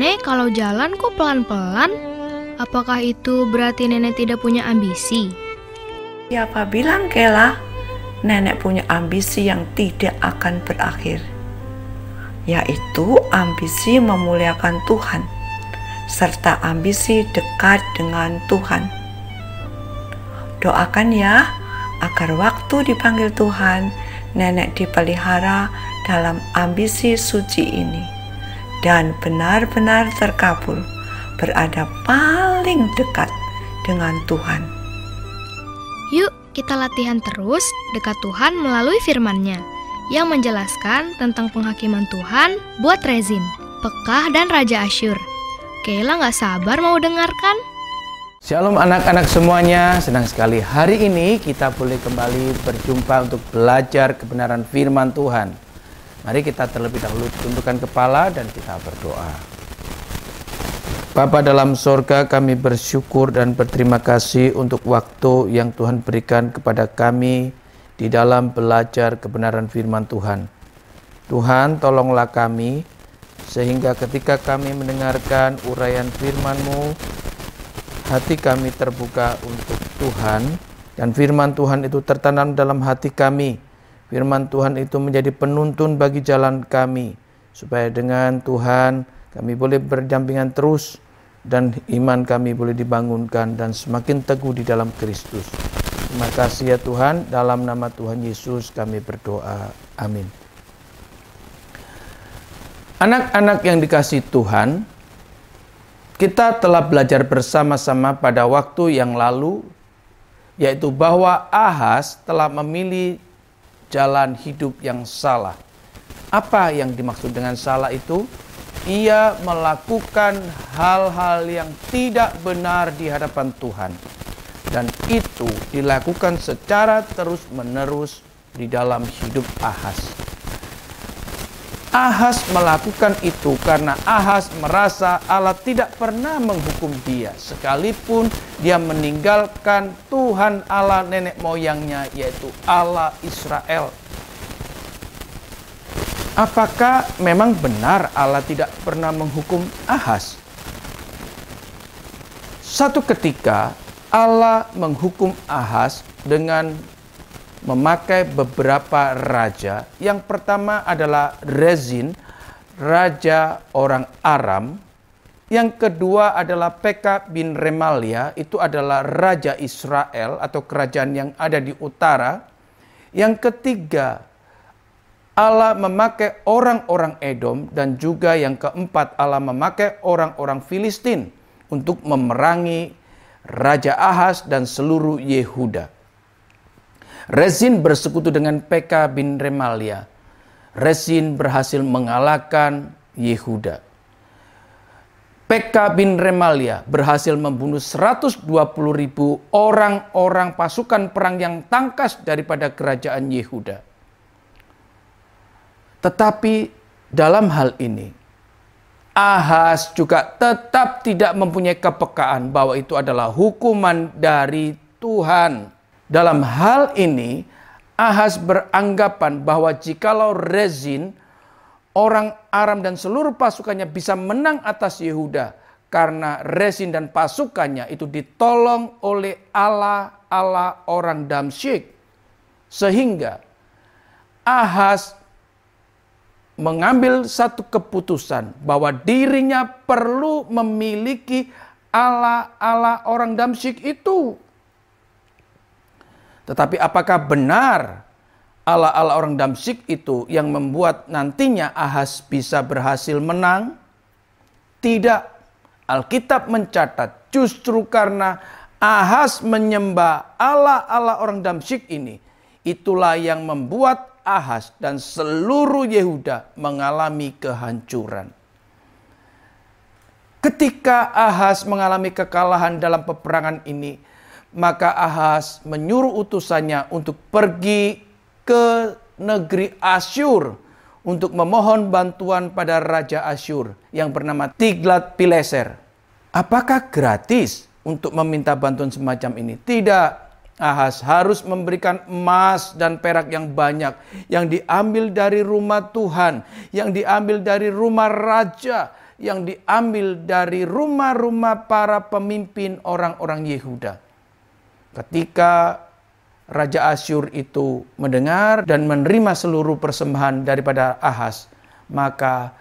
Nenek kalau jalan kok pelan-pelan? Apakah itu berarti nenek tidak punya ambisi? Siapa bilang, Kela? Nenek punya ambisi yang tidak akan berakhir, yaitu ambisi memuliakan Tuhan, serta ambisi dekat dengan Tuhan. Doakan ya, agar waktu dipanggil Tuhan, nenek dipelihara dalam ambisi suci ini, dan benar-benar terkabul, berada paling dekat dengan Tuhan. Yuk kita latihan terus dekat Tuhan melalui firman-Nya yang menjelaskan tentang penghakiman Tuhan buat Rezin, Pekah, dan Raja Asyur. Kayla gak sabar mau dengarkan. Shalom anak-anak semuanya, senang sekali hari ini kita boleh kembali berjumpa untuk belajar kebenaran firman Tuhan. Mari kita terlebih dahulu tundukkan kepala dan kita berdoa. Bapa dalam sorga, kami bersyukur dan berterima kasih untuk waktu yang Tuhan berikan kepada kami di dalam belajar kebenaran firman Tuhan. Tuhan, tolonglah kami sehingga ketika kami mendengarkan uraian firman-Mu, hati kami terbuka untuk Tuhan, dan firman Tuhan itu tertanam dalam hati kami. Firman Tuhan itu menjadi penuntun bagi jalan kami, supaya dengan Tuhan kami boleh berdampingan terus, dan iman kami boleh dibangunkan dan semakin teguh di dalam Kristus. Terima kasih ya Tuhan, dalam nama Tuhan Yesus kami berdoa. Amin. Anak-anak yang dikasihi Tuhan, kita telah belajar bersama-sama pada waktu yang lalu, yaitu bahwa Ahaz telah memilih jalan hidup yang salah. Apa yang dimaksud dengan salah itu? Ia melakukan hal-hal yang tidak benar di hadapan Tuhan. Dan itu dilakukan secara terus-menerus di dalam hidup Ahaz. Ahaz melakukan itu karena Ahaz merasa Allah tidak pernah menghukum dia, sekalipun dia meninggalkan Tuhan Allah nenek moyangnya, yaitu Allah Israel. Apakah memang benar Allah tidak pernah menghukum Ahaz? Satu ketika Allah menghukum Ahaz dengan memakai beberapa raja. Yang pertama adalah Rezin, raja orang Aram. Yang kedua adalah Pekah bin Remalia, itu adalah raja Israel atau kerajaan yang ada di utara. Yang ketiga, Allah memakai orang-orang Edom, dan juga yang keempat Allah memakai orang-orang Filistin untuk memerangi Raja Ahaz dan seluruh Yehuda. Rezin bersekutu dengan Pekah bin Remalia. Rezin berhasil mengalahkan Yehuda. Pekah bin Remalia berhasil membunuh 120.000 orang-orang pasukan perang yang tangkas daripada kerajaan Yehuda. Tetapi dalam hal ini, Ahaz juga tetap tidak mempunyai kepekaan bahwa itu adalah hukuman dari Tuhan. Dalam hal ini, Ahaz beranggapan bahwa jikalau Rezin, orang Aram dan seluruh pasukannya bisa menang atas Yehuda, karena Rezin dan pasukannya itu ditolong oleh Allah orang Damsyik. Sehingga Ahaz mengambil satu keputusan bahwa dirinya perlu memiliki Allah orang Damsyik itu. Tetapi apakah benar Allah orang Damsyik itu yang membuat nantinya Ahaz bisa berhasil menang? Tidak. Alkitab mencatat justru karena Ahaz menyembah Allah orang Damsyik ini, itulah yang membuat Ahaz dan seluruh Yehuda mengalami kehancuran. Ketika Ahaz mengalami kekalahan dalam peperangan ini, maka Ahaz menyuruh utusannya untuk pergi ke negeri Asyur untuk memohon bantuan pada Raja Asyur yang bernama Tiglat-Pileser. Apakah gratis untuk meminta bantuan semacam ini? Tidak. Ahaz harus memberikan emas dan perak yang banyak, yang diambil dari rumah Tuhan, yang diambil dari rumah raja, yang diambil dari rumah-rumah para pemimpin orang-orang Yehuda. Ketika Raja Asyur itu mendengar dan menerima seluruh persembahan daripada Ahaz, maka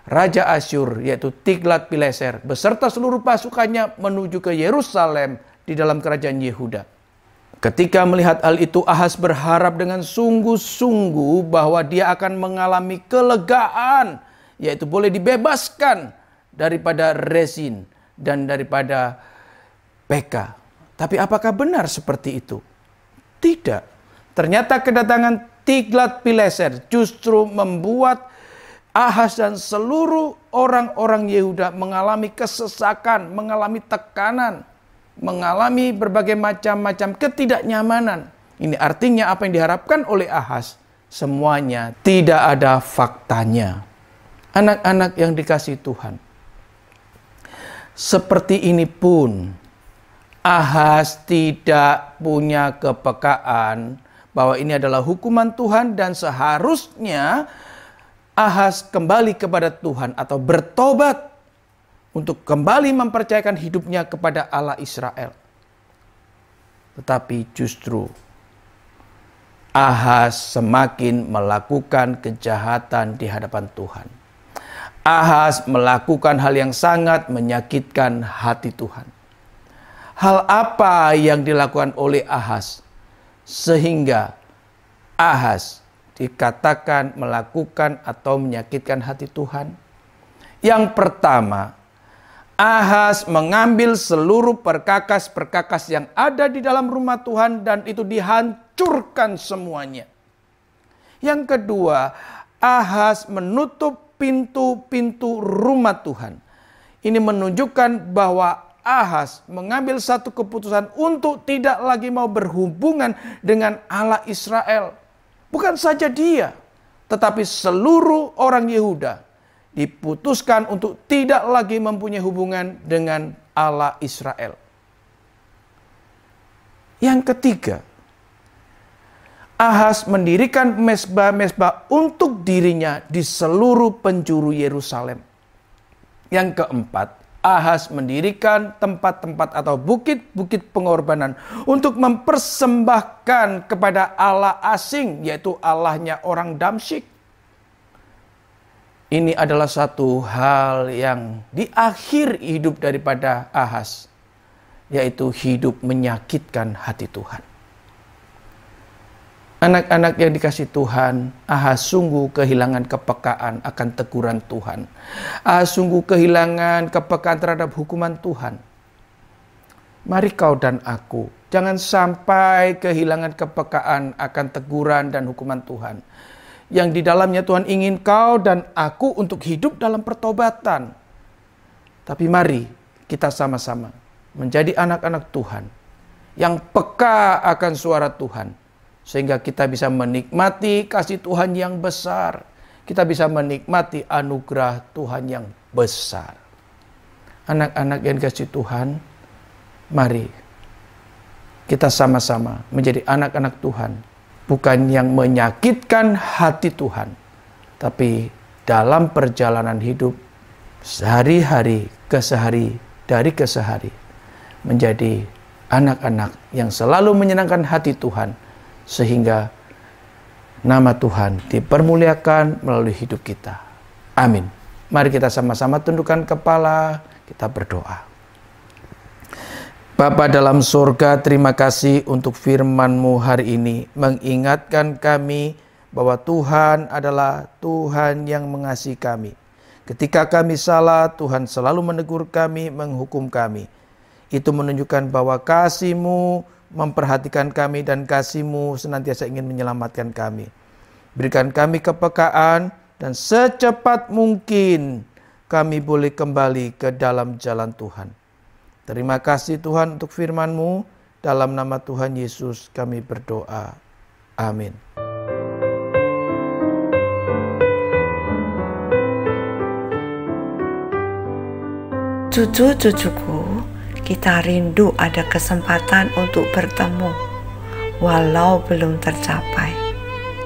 Raja Asyur yaitu Tiglat-Pileser beserta seluruh pasukannya menuju ke Yerusalem di dalam kerajaan Yehuda. Ketika melihat hal itu, Ahaz berharap dengan sungguh-sungguh bahwa dia akan mengalami kelegaan, yaitu boleh dibebaskan daripada Rezin dan daripada Pekah. Tapi apakah benar seperti itu? Tidak. Ternyata kedatangan Tiglat-Pileser justru membuat Ahaz dan seluruh orang-orang Yehuda mengalami kesesakan, mengalami tekanan, mengalami berbagai macam-macam ketidaknyamanan. Ini artinya apa yang diharapkan oleh Ahaz semuanya tidak ada faktanya. Anak-anak yang dikasihi Tuhan, seperti ini pun Ahaz tidak punya kepekaan bahwa ini adalah hukuman Tuhan dan seharusnya Ahaz kembali kepada Tuhan atau bertobat untuk kembali mempercayakan hidupnya kepada Allah Israel. Tetapi justru Ahaz semakin melakukan kejahatan di hadapan Tuhan. Ahaz melakukan hal yang sangat menyakitkan hati Tuhan. Hal apa yang dilakukan oleh Ahaz sehingga Ahaz dikatakan melakukan atau menyakitkan hati Tuhan? Yang pertama, Ahaz mengambil seluruh perkakas-perkakas yang ada di dalam rumah Tuhan dan itu dihancurkan semuanya. Yang kedua, Ahaz menutup pintu-pintu rumah Tuhan. Ini menunjukkan bahwa Ahaz mengambil satu keputusan untuk tidak lagi mau berhubungan dengan Allah Israel. Bukan saja dia, tetapi seluruh orang Yehuda diputuskan untuk tidak lagi mempunyai hubungan dengan Allah Israel. Yang ketiga, Ahaz mendirikan mezbah-mezbah untuk dirinya di seluruh penjuru Yerusalem. Yang keempat, Ahaz mendirikan tempat-tempat atau bukit-bukit pengorbanan untuk mempersembahkan kepada Allah asing, yaitu Allahnya orang Damsyik. Ini adalah satu hal yang di akhir hidup daripada Ahaz, yaitu hidup menyakitkan hati Tuhan. Anak-anak yang dikasihi Tuhan, Ahaz sungguh kehilangan kepekaan akan teguran Tuhan. Ahaz sungguh kehilangan kepekaan terhadap hukuman Tuhan. Mari kau dan aku, jangan sampai kehilangan kepekaan akan teguran dan hukuman Tuhan. Yang di dalamnya Tuhan ingin kau dan aku untuk hidup dalam pertobatan. Tapi mari kita sama-sama menjadi anak-anak Tuhan yang peka akan suara Tuhan. Sehingga kita bisa menikmati kasih Tuhan yang besar. Kita bisa menikmati anugerah Tuhan yang besar. Anak-anak yang dikasihi Tuhan, mari kita sama-sama menjadi anak-anak Tuhan. Bukan yang menyakitkan hati Tuhan, tapi dalam perjalanan hidup sehari-hari ke sehari, dari ke sehari, menjadi anak-anak yang selalu menyenangkan hati Tuhan. Sehingga nama Tuhan dipermuliakan melalui hidup kita. Amin. Mari kita sama-sama tundukkan kepala, kita berdoa. Bapa dalam surga, terima kasih untuk firman-Mu hari ini. Mengingatkan kami bahwa Tuhan adalah Tuhan yang mengasihi kami. Ketika kami salah, Tuhan selalu menegur kami, menghukum kami. Itu menunjukkan bahwa kasih-Mu memperhatikan kami dan kasih-Mu senantiasa ingin menyelamatkan kami. Berikan kami kepekaan dan secepat mungkin kami boleh kembali ke dalam jalan Tuhan. Terima kasih Tuhan untuk firman-Mu. Dalam nama Tuhan Yesus kami berdoa. Amin. Cucu-cucuku, kita rindu ada kesempatan untuk bertemu, walau belum tercapai.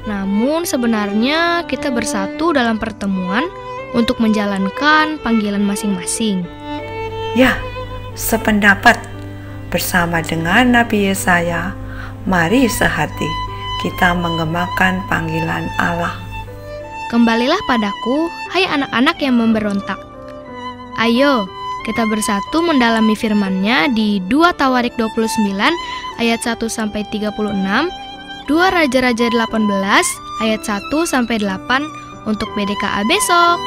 Namun sebenarnya kita bersatu dalam pertemuan untuk menjalankan panggilan masing-masing. Ya, sependapat. Bersama dengan Nabi Yesaya, mari sehati kita mengemakan panggilan Allah. Kembalilah padaku, hai anak-anak yang memberontak. Ayo, kita bersatu mendalami firman-Nya di 2 Tawarik 29 ayat 1-36, 2 Raja-Raja 18 ayat 1-8 untuk BDKA besok.